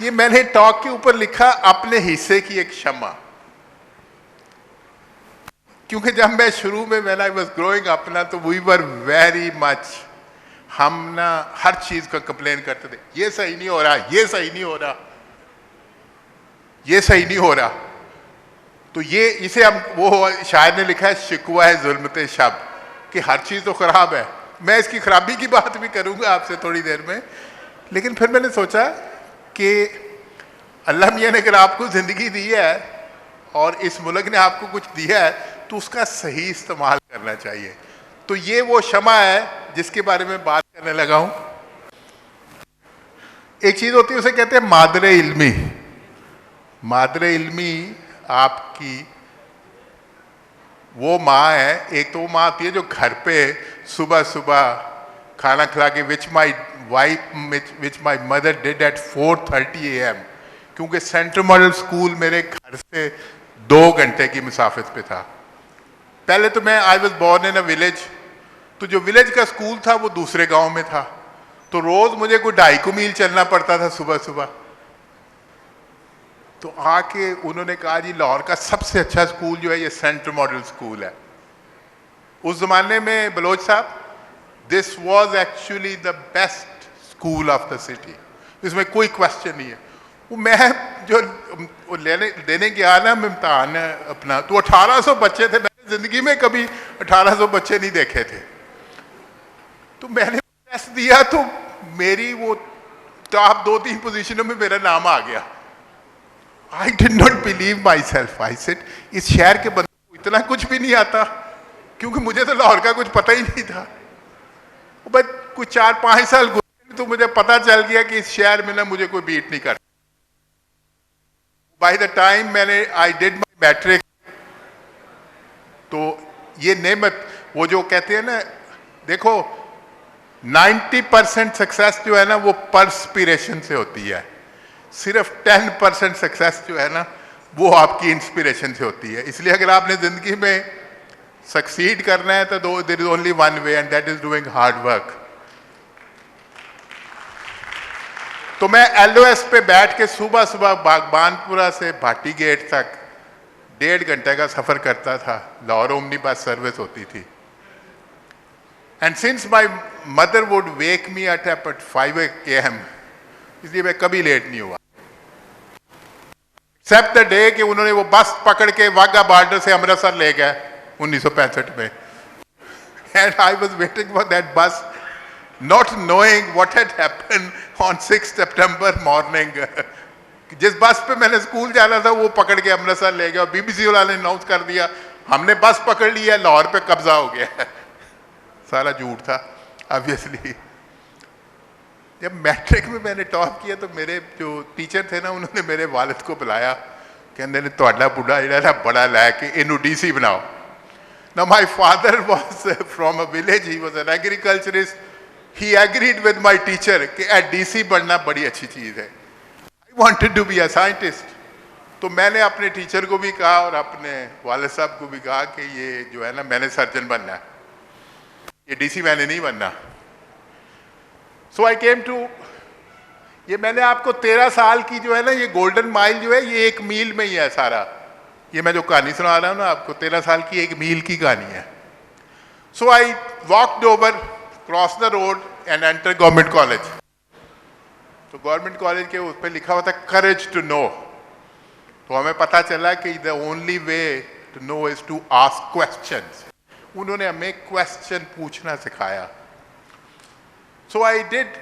ये मैंने टॉक के ऊपर लिखा अपने हिस्से की एक क्षमा, क्योंकि जब मैं शुरू में when I was growing up ना, तो वी वर वेरी मच, हम ना हर चीज का कंप्लेन करते थे, ये सही नहीं हो रहा, ये सही नहीं हो रहा, ये सही नहीं हो रहा। तो ये इसे हम, वो शायर ने लिखा है शिकवा है जुल्मते शब, कि हर चीज तो खराब है। मैं इसकी खराबी की बात भी करूंगा आपसे थोड़ी देर में, लेकिन फिर मैंने सोचा कि अल्लाह मियाँ ने अगर आपको जिंदगी दी है और इस मुल्क ने आपको कुछ दिया है, तो उसका सही इस्तेमाल करना चाहिए। तो ये वो क्षमा है जिसके बारे में बात करने लगा हूं। एक चीज होती है, उसे कहते हैं मादरे इल्मी। मादरे इल्मी आपकी वो माँ है, एक तो वो माँ आती है जो घर पे सुबह सुबह खाना खिला के, which my mother did at 4:30 AM, क्योंकि सेंट्रल मॉडल स्कूल मेरे घर से 2 घंटे की मुसाफिर पे था। पहले तो मैं I was born in a village, तो जो विलेज का स्कूल था वो दूसरे गांव में था, तो रोज मुझे कोई 2.5 मील चलना पड़ता था सुबह सुबह। तो आके उन्होंने कहा जी लाहौर का सबसे अच्छा स्कूल जो है ये सेंट्रल मॉडल स्कूल है। उस जमाने में बलोच साहब, this was actually the best school of the city, इसमें कोई क्वेश्चन नहीं है। वो मैं जो वो देने गया ना इम्तिहान अपना, तो 1800 बच्चे थे, मैंने जिंदगी में कभी 1800 बच्चे नहीं देखे थे। तो मैंने टेस्ट दिया तो मेरी वो टॉप 2-3 पोजीशनों में मेरा नाम आ गया। I did not believe myself. I said, इस शहर के बंदे को इतना कुछ भी नहीं आता, क्योंकि मुझे तो लाहौर का कुछ पता ही नहीं था। बस कुछ 4-5 साल गुजरे तो मुझे पता चल गया कि इस शहर में ना मुझे कोई बीट नहीं करता। बाय द टाइम मैंने आई डिड माई मैट्रिक, तो ये नेमत, वो जो कहते हैं ना, देखो 90% सक्सेस जो है ना वो परस्पिरेशन से होती है, सिर्फ 10% सक्सेस जो है ना वो आपकी इंस्पिरेशन से होती है। इसलिए अगर आपने जिंदगी में सक्सीड करना है तो there is only one way, and that is doing hard work. तो मैं LOS पे बैठ के सुबह सुबह बागबानपुरा से भाटी गेट तक 1.5 घंटे का सफर करता था। लाहौर ओमनी बस सर्विस होती थी, and since my mother would wake me at 5 AM, इसलिए मैं कभी लेट नहीं हुआ, एक्सेप्ट द डे कि उन्होंने वो बस पकड़ के वाघा बॉर्डर से अमृतसर ले गए 1965 में, and I was waiting for that bus, not knowing what had happened on 6 सितंबर मॉर्निंग। जिस बस पे मैंने स्कूल जाना था वो पकड़ के अमृतसर ले गया, और BBC वाला ने अनाउंस कर दिया हमने बस पकड़ लिया, लाहौर पे कब्जा हो गया। सारा झूठ था ऑब्वियसली। जब मैट्रिक में मैंने टॉप किया तो मेरे जो टीचर थे ना, उन्होंने मेरे वालिद को बुलाया, कहते ने तुहाडा बुढ़ा जिहड़ा बड़ा लैके इनू DC बनाओ। Now my father was from a village, he was an agriculturist, he agreed with my teacher कि DC बनना बड़ी अच्छी चीज़ है। I wanted to be a scientist, तो मैंने अपने टीचर को भी कहा और अपने वालिद साहब को भी कहा कि ये जो है ना मैंने सर्जन बनना है, ये DC मैंने नहीं बनना। सो आई केम टू, ये मैंने आपको 13 साल की जो है ना ये गोल्डन माइल जो है ये 1 मील में ही है सारा। ये मैं जो कहानी सुना रहा हूँ ना आपको, 13 साल की 1 मील की कहानी है। So I walked over, cross the road and enter government college. तो गवर्नमेंट कॉलेज के उस पर लिखा हुआ था करेज टू नो। तो हमें पता चला कि the only way to know is to ask questions. उन्होंने हमें क्वेश्चन पूछना सिखाया। So I did.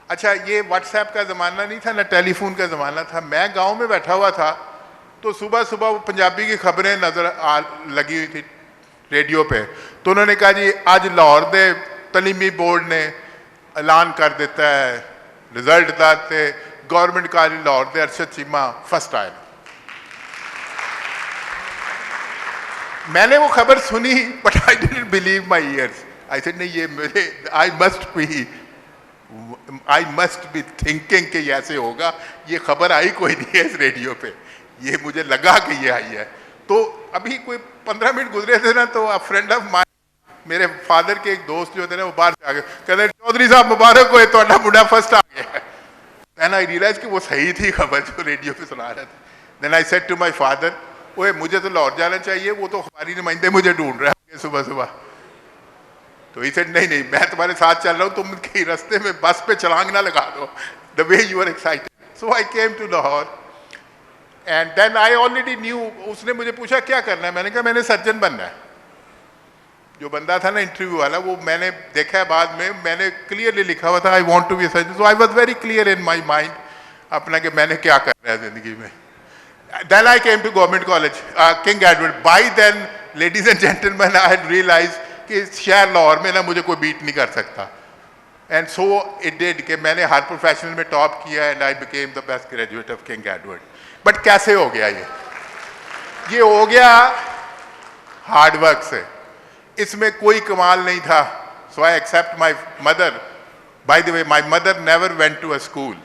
अच्छा, ये व्हाट्सएप का ज़माना नहीं था ना टेलीफोन का ज़माना था। मैं गांव में बैठा हुआ था, तो सुबह सुबह वो पंजाबी की खबरें लगी हुई थी रेडियो पे। तो उन्होंने कहा जी आज लाहौर दे तलीमी बोर्ड ने ऐलान कर दिता है रिजल्ट दा ते गवर्नमेंट कॉलेज लाहौर दे अरशद चीमा फर्स्ट आए। मैंने वो खबर सुनी, but I didn't believe my years. I said नहीं, ये मेरे आई मस्ट बी थिंकिंग कि ये ऐसे होगा। ये खबर आई कोई नहीं है इस रेडियो पे, ये मुझे लगा कि ये आई है। तो अभी कोई 15 मिनट गुजरे थे ना, तो अ फ्रेंड ऑफ माइन, मेरे फादर के एक दोस्त जो थे ना, वो बाहर से आ गए, कहते चौधरी साहब मुबारक हो, तो मुंडा फर्स्ट आ गया। देन आई रियलाइज कि वो सही थी खबर जो रेडियो पे सुना रहे थे. Then I said to my father, ओए मुझे तो लाहौर जाना चाहिए, वो तो हमारी नुमाइंदे मुझे ढूंढ रहे हैं सुबह सुबह. तो ही सेड नहीं नहीं, मैं तुम्हारे साथ चल रहा हूँ, तुम कहीं रास्ते में बस पे छलांग ना लगा दो, the way you are excited. So I came to Lahore and then I already knew. उसने मुझे पूछा क्या करना है, मैंने कहा मैंने सर्जन बनना है. जो बंदा था ना इंटरव्यू वाला, वो मैंने देखा है बाद में, मैंने क्लियरली लिखा हुआ था I want to be a surgeon. So I was very clear in my mind अपना कि मैंने क्या करना है जिंदगी में. Then I came to government college King Edward. By then ladies and gentleman I had realise कि शहर लाहौर में ना मुझे कोई बीट नहीं कर सकता. एंड सो इट डिड कि मैंने हर प्रोफेशनल में टॉप किया and I became the best graduate of King Edward. But कैसे हो गया ये हो गया हार्डवर्क से. इसमें कोई कमाल नहीं था. So I accept my mother. By the way my mother never went to a school.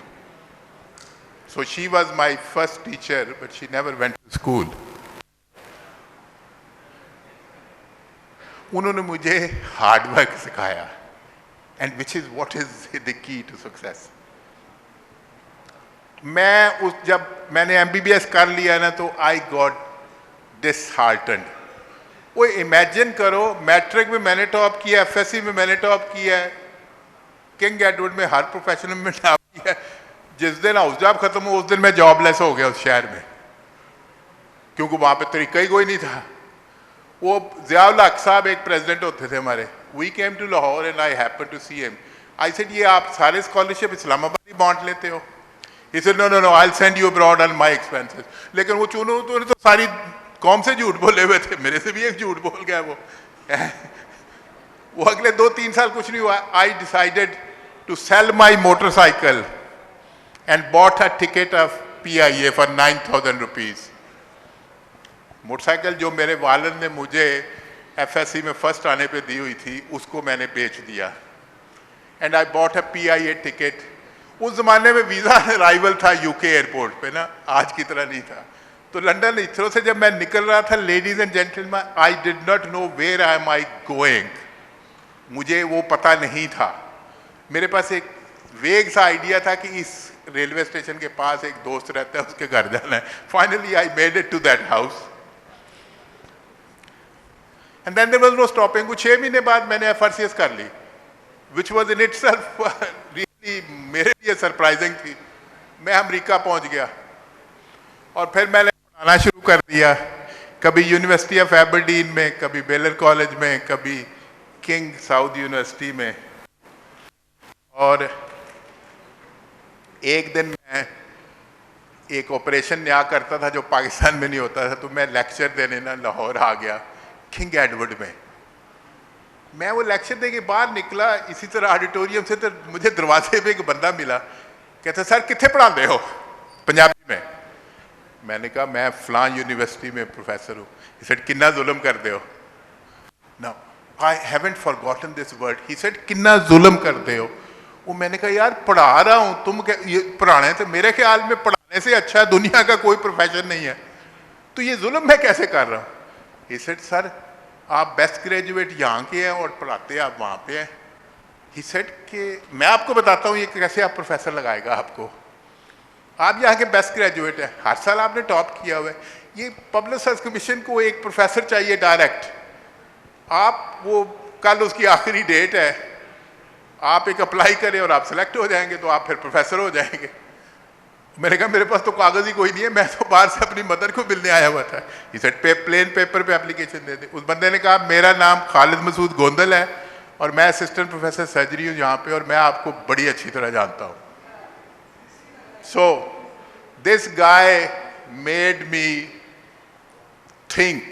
So she was my first teacher but she never went to school. उन्होंने मुझे हार्डवर्क सिखाया and which is what is the key to success. मैं जब मैंने MBBS कर लिया ना तो आई गॉट डिसहार्टन्ड. वो इमेजिन करो, मैट्रिक में मैंने टॉप किया, FSC में मैंने टॉप किया है, किंग एडवर्ड में हर प्रोफेशनल में टॉप किया. जिस दिन हाउस जॉब खत्म हो उस दिन मैं जॉबलेस हो गया उस शहर में, क्योंकि वहां पे तरीका ही कोई नहीं था. वो ज़ियाउल हक साहब एक प्रेसिडेंट होते थे हमारे. We came to Lahore and I happen to see him. I said ये आप सारे स्कॉलरशिप इस्लामाबाद ही बांट लेते हो? He said no no no, I will send you abroad on my expenses. लेकिन वो चुनो तो सारी कौम से झूठ बोले हुए थे, मेरे से भी एक झूठ बोल गया वो. वो अगले 2-3 साल कुछ नहीं हुआ. I decided to sell my motorcycle and bought a ticket of PIA for 9,000 rupees. Motorcycle जो मेरे वालिद ने मुझे FSC में फर्स्ट आने पे दी हुई थी उसको मैंने बेच दिया. And I bought a PIA ticket. उस जमाने में वीज़ा अराइवल था UK एयरपोर्ट पे ना, आज की तरह नहीं था. तो लंदन हिथरो से जब मैं निकल रहा था, ladies and gentleman, I did not know where I am I going. मुझे वो पता नहीं था. मेरे पास एक वेग सा आइडिया था कि इस रेलवे स्टेशन के पास एक दोस्त रहता है, उसके घर जाना है. Finally I made it to that house and then there was no stopping. कुछ 6 महीने बाद मैंने FRCS कर ली, which was in itself really मेरे लिए सरप्राइजिंग थी. मैं अमेरिका पहुंच गया और फिर मैंने पढ़ाना शुरू कर दिया. कभी यूनिवर्सिटी ऑफ एबरडीन में, कभी बेलर कॉलेज में, कभी किंग साउथ यूनिवर्सिटी में. और एक दिन मैं एक ऑपरेशन नया करता था जो पाकिस्तान में नहीं होता था, तो मैं लेक्चर देने ना लाहौर आ गया किंग एडवर्ड में. मैं वो लेक्चर दे के बाहर निकला इसी तरह ऑडिटोरियम से, तो मुझे दरवाजे पे एक बंदा मिला. कहता सर कितने पढ़ाते हो? पंजाबी में. मैंने कहा मैं फलां यूनिवर्सिटी में प्रोफेसर हूँ. ही सेड किन्ना जुल्म करते हो? No I haven't forgotten this word. He said किन्ना जुल्म करते हो? वो मैंने कहा यार पढ़ा रहा हूँ, तुम ये पढ़ाने तो मेरे ख्याल में पढ़ाने से अच्छा दुनिया का कोई प्रोफेशन नहीं है, तो ये जुल्म मैं कैसे कर रहा हूँ? ही सेड सर आप बेस्ट ग्रेजुएट यहाँ के हैं और पढ़ाते आप वहाँ पे हैं. ही सेड कि मैं आपको बताता हूँ ये कैसे आप प्रोफेसर लगाएगा आपको. आप यहाँ के बेस्ट ग्रेजुएट हैं, हर साल आपने टॉप किया हुआ है. ये पब्लिक सर्विस कमीशन को एक प्रोफेसर चाहिए डायरेक्ट. आप वो कल उसकी आखिरी डेट है, आप एक अप्लाई करें और आप सेलेक्ट हो जाएंगे तो आप फिर प्रोफेसर हो जाएंगे. मैंने कहा मेरे पास तो कागज ही कोई नहीं है, मैं तो बाहर से अपनी मदर को मिलने आया हुआ था. ये सेट प्लेन पेपर पे एप्लीकेशन दे दे. उस बंदे ने कहा मेरा नाम खालिद मसूद गोंदल है और मैं असिस्टेंट प्रोफेसर सर्जरी हूँ यहाँ पे और मैं आपको बड़ी अच्छी तरह जानता हूँ. So this guy made me think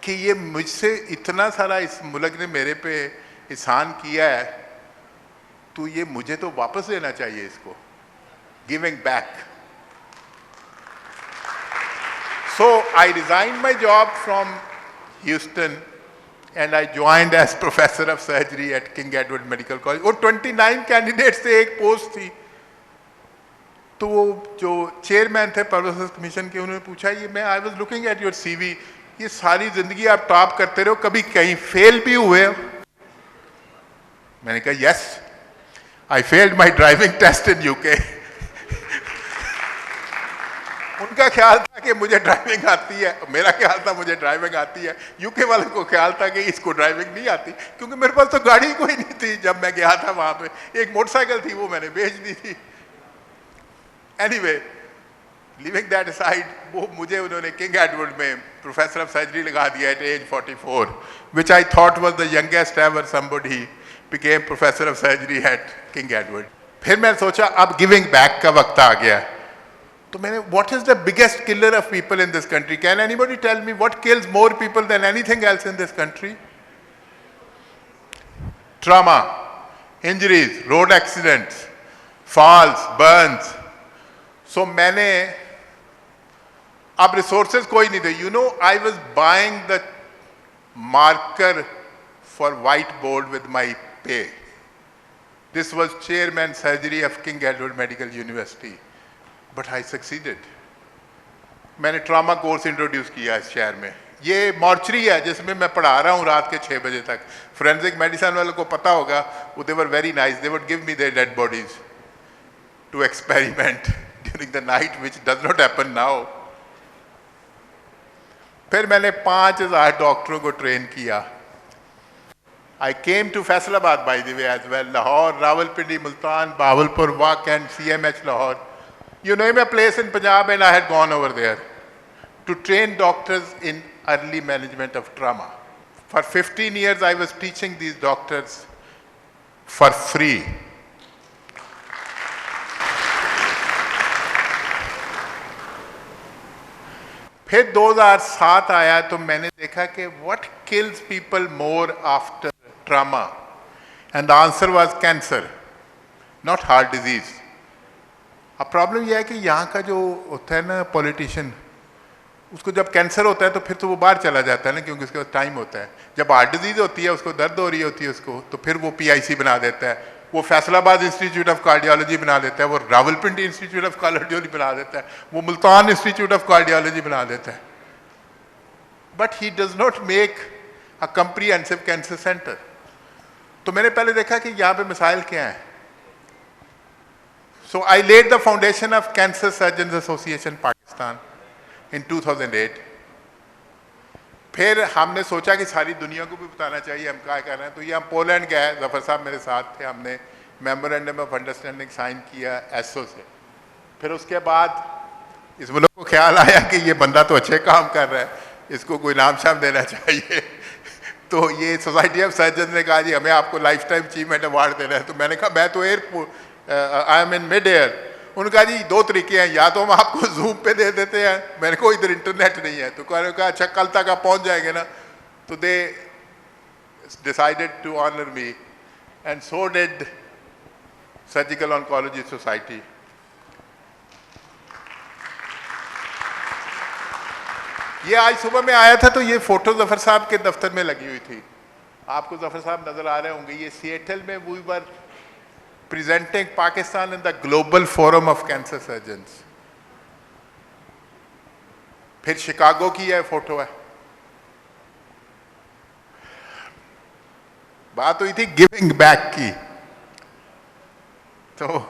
कि ये मुझसे इतना सारा इस मुल्क ने मेरे पे एहसान किया है, तो ये मुझे तो वापस देना चाहिए इसको. Giving back. So I resigned my job from Houston and I joined as professor of surgery at King Edward Medical College. और 29 कैंडिडेट्स से एक पोस्ट थी. तो वो जो चेयरमैन थे पब्लिक सर्विस कमीशन के, उन्होंने पूछा ये मैं I was looking at your CV, ये सारी जिंदगी आप टॉप करते रहो, कभी कहीं फेल भी हुए? मैंने कहा yes. I failed my driving test in UK. उनका ख्याल था कि मुझे ड्राइविंग आती है, मेरा ख्याल था मुझे ड्राइविंग आती है, यूके वालों को ख्याल था कि इसको ड्राइविंग नहीं आती, क्योंकि मेरे पास तो गाड़ी कोई नहीं थी जब मैं गया था वहां पे। एक मोटरसाइकिल थी, वो मैंने बेच दी थी। एनीवे, लिविंग दैट असाइड, वो मुझे उन्होंने किंग एडवर्ड में प्रोफेसर ऑफ सर्जरी लगा दिया at age 44, which I thought was the youngest ever somebody became professor of surgery at King Edward. फिर मैं सोचा अब गिविंग बैक का वक्त आ गया, तो मैंने, what is the biggest killer of people in this country? Can anybody tell me what kills more people than anything else in this country? Trauma, injuries, road accidents, falls, burns. So मैंने, अब resources कोई नहीं थे, you know, I was buying the marker for white board with my pay. This was chairman surgery of King Edward Medical University, but I succeeded. मैंने trauma course introduce किया इस शहर में। ये मॉर्चरी है जिसमें मैं पढ़ा रहा हूँ रात के 6 बजे तक। फोरेंसिक मेडिसिन वालों को पता होगा, वो they were very nice, they would give me their dead bodies to experiment during the night, which does not happen now. फिर मैंने 5000 डॉक्टरों को ट्रेन किया। I came to Faisalabad, by the way, as well. Lahore, Rawalpindi, Multan, Bahawalpur, Wak and CMH Lahore. You name a place in Punjab and I had gone over there to train doctors in early management of trauma. For 15 years I was teaching these doctors for free. फिर 2007 आया तो मैंने देखा कि what kills people more after trauma, and the answer was cancer, not heart disease. अब problem यह है कि यहाँ का जो होता है ना पॉलिटिशियन, उसको जब कैंसर होता है तो फिर तो वो बाहर चला जाता है ना, क्योंकि उसके पास टाइम होता है। जब हार्ट डिजीज होती है, उसको दर्द हो रही होती है उसको, तो फिर वो PIC बना देता है, वो फैसलाबाद इंस्टीट्यूट ऑफ कार्डियोलॉजी बना देता है, वो रावलपिंडी इंस्टीट्यूट ऑफ कार्डियोलॉजी बना देता है, वो मुल्तान इंस्टीट्यूट ऑफ कार्डियोलॉजी बना देता है। But he does not make a comprehensive cancer centre. तो मैंने पहले देखा कि यहाँ पे मिसाइल क्या है। So I laid the foundation of cancer surgeon association Pakistan in 2008। फिर हमने सोचा कि सारी दुनिया को भी बताना चाहिए हम क्या कर रहे हैं, तो ये हम पोलैंड गए, जफर साहब मेरे साथ थे, हमने मेमोरेंडम ऑफ अंडरस्टैंडिंग साइन किया एसओ से। फिर उसके बाद इस मुल्क को ख्याल आया कि ये बंदा तो अच्छे काम कर रहा है, इसको कोई नाम शाम देना चाहिए। तो ये सोसाइटी ऑफ सर्जन ने कहा जी हमें आपको लाइफ टाइम अचीवमेंट अवार्ड देना है। तो मैंने कहा मैं तो airport, I am in mid air. उन्होंने कहा जी 2 तरीके हैं, या तो हम आपको जूम पे दे देते हैं, मेरे को इधर इंटरनेट नहीं है। तो कहने कहा अच्छा कल तक आप पहुंच जाएंगे ना। तो they decided to honour me and so did surgical oncology society. ये आज सुबह में आया था तो ये फोटो जफर साहब के दफ्तर में लगी हुई थी, आपको जफर साहब नजर आ रहे होंगे। ये सिएटल में we were presenting Pakistan in the global forum of cancer surgeons. फिर शिकागो की यह फोटो है। बात हुई थी गिविंग बैक की। तो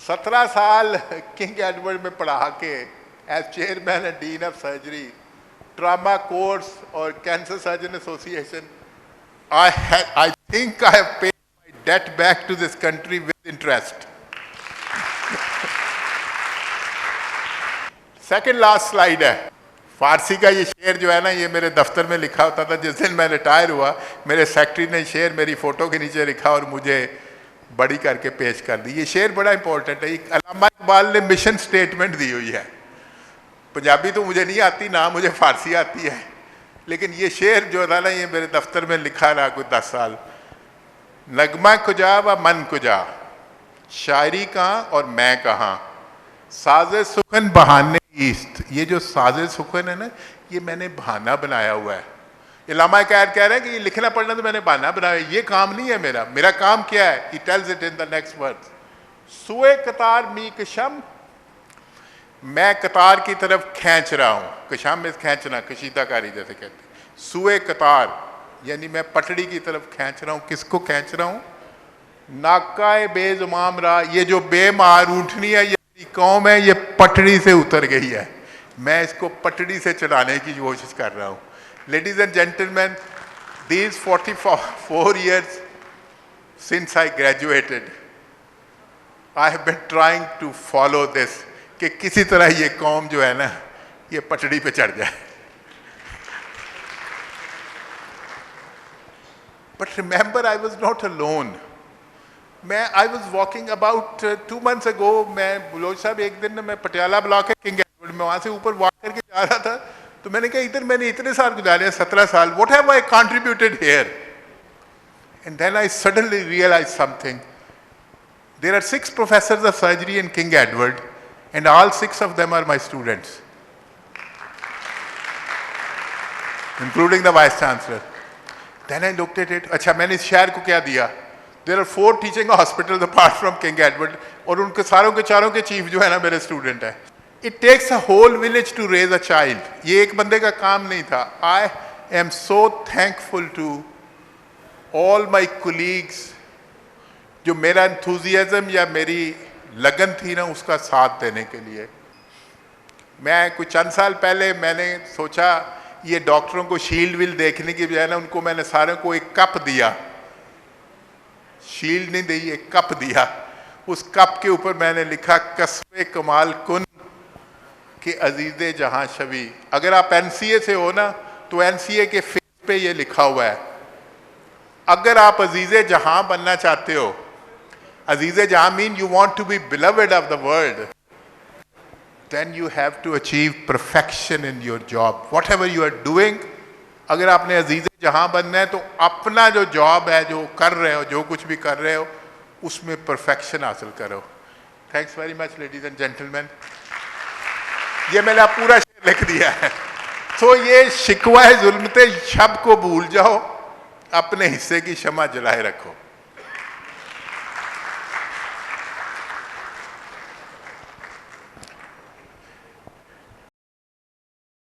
17 साल किंग एडवर्ड में पढ़ा के as chairman and dean of surgery, trauma course or cancer surgeon association, I think I have paid my debt back to this country with interest. Second last slide है, फारसी का ये शेर जो है ना, ये मेरे दफ्तर में लिखा होता था। जिस दिन मैं रिटायर हुआ मेरे सेक्रेटरी ने शेर मेरी फोटो के नीचे लिखा और मुझे बड़ी करके पेश कर दी। ये शेर बड़ा इंपॉर्टेंट है। अल्लामा इकबाल ने मिशन स्टेटमेंट दी हुई है। पंजाबी तो मुझे नहीं आती, ना मुझे फारसी आती है, लेकिन ये शेर जो था ना, ये मेरे दफ्तर में लिखा रहा कुछ 10 साल। नगमा कुजा व मन कुजा, शायरी कहाँ और मैं कहाँ, साजे सुखन बहाने ईस्ट। ये जो साजे सुखन है ना, ये मैंने बहाना बनाया हुआ है। इलामा कैद कह रहे हैं कि ये लिखना पढ़ना तो मैंने बहाना बनाया, ये काम नहीं है मेरा। मेरा काम क्या है? He tells it in the next word, सुए कतार मी कशम, मैं कतार की तरफ खींच रहा हूं। कशाम में खींचना, कशीदाकारी जैसे कहते हैं। सुए कतार यानी मैं पटड़ी की तरफ खींच रहा हूं। किसको खींच रहा हूं? नाकाए बेजुमाम रहा, ये जो बेमार ऊँटनी है ये कौम है, ये पटड़ी से उतर गई है, मैं इसको पटड़ी से चढ़ाने की कोशिश कर रहा हूँ। Ladies and gentleman, these 44 years since I graduated, I have been trying to follow this कि किसी तरह ये कौम जो है ना ये पटड़ी पे चढ़ जाए। But remember, I was not alone. I was walking about 2 months ago, मैं बुलोच साहब एक दिन मैं पटियाला ब्लॉक है किंग एडवर्ड में, वहाँ से ऊपर वॉक करके जा रहा था, तो मैंने कहा इधर मैंने इतने साल गुजारे, 17 साल, what have I contributed here? And then I suddenly realized something. There are 6 professors of surgery in King Edward, and all 6 of them are my students, including the Vice Chancellor. Then I looked at it, अच्छा मैंने इस शहर को क्या दिया? There are 4 teaching hospitals apart from King Edward, और उनके सारों के चारों के चीफ जो है ना मेरे स्टूडेंट है। It takes a whole village to raise a child. ये एक बंदे का काम नहीं था। I am so thankful to all my colleagues जो मेरा enthusiasm या मेरी लगन थी ना उसका साथ देने के लिए। मैं कुछ चंद साल पहले मैंने सोचा ये डॉक्टरों को शील्ड विल देखने की बजाय ना उनको मैंने सारे को एक कप दिया, शील्ड नहीं दी, एक कप दिया। उस कप के ऊपर मैंने लिखा कस्बे कमाल कुन कि अजीज़े जहां शबी। अगर आप एनसीए से हो ना तो एनसीए के फेस पे ये लिखा हुआ है, अगर आप अजीज़े जहां बनना चाहते हो, अजीज़े जहां mean you want to be beloved of the world, then you have to achieve perfection in your job, whatever you are doing। अगर आपने अजीज़े जहां बनना है तो अपना जो जॉब है, जो कर रहे हो, जो कुछ भी कर रहे हो, उसमें परफेक्शन हासिल करो। Thanks very much ladies and gentleman. ये मैंने पूरा शेर लिख दिया है। तो ये शिकवा जुल्मते शब को भूल जाओ, अपने हिस्से की शमा जलाए रखो।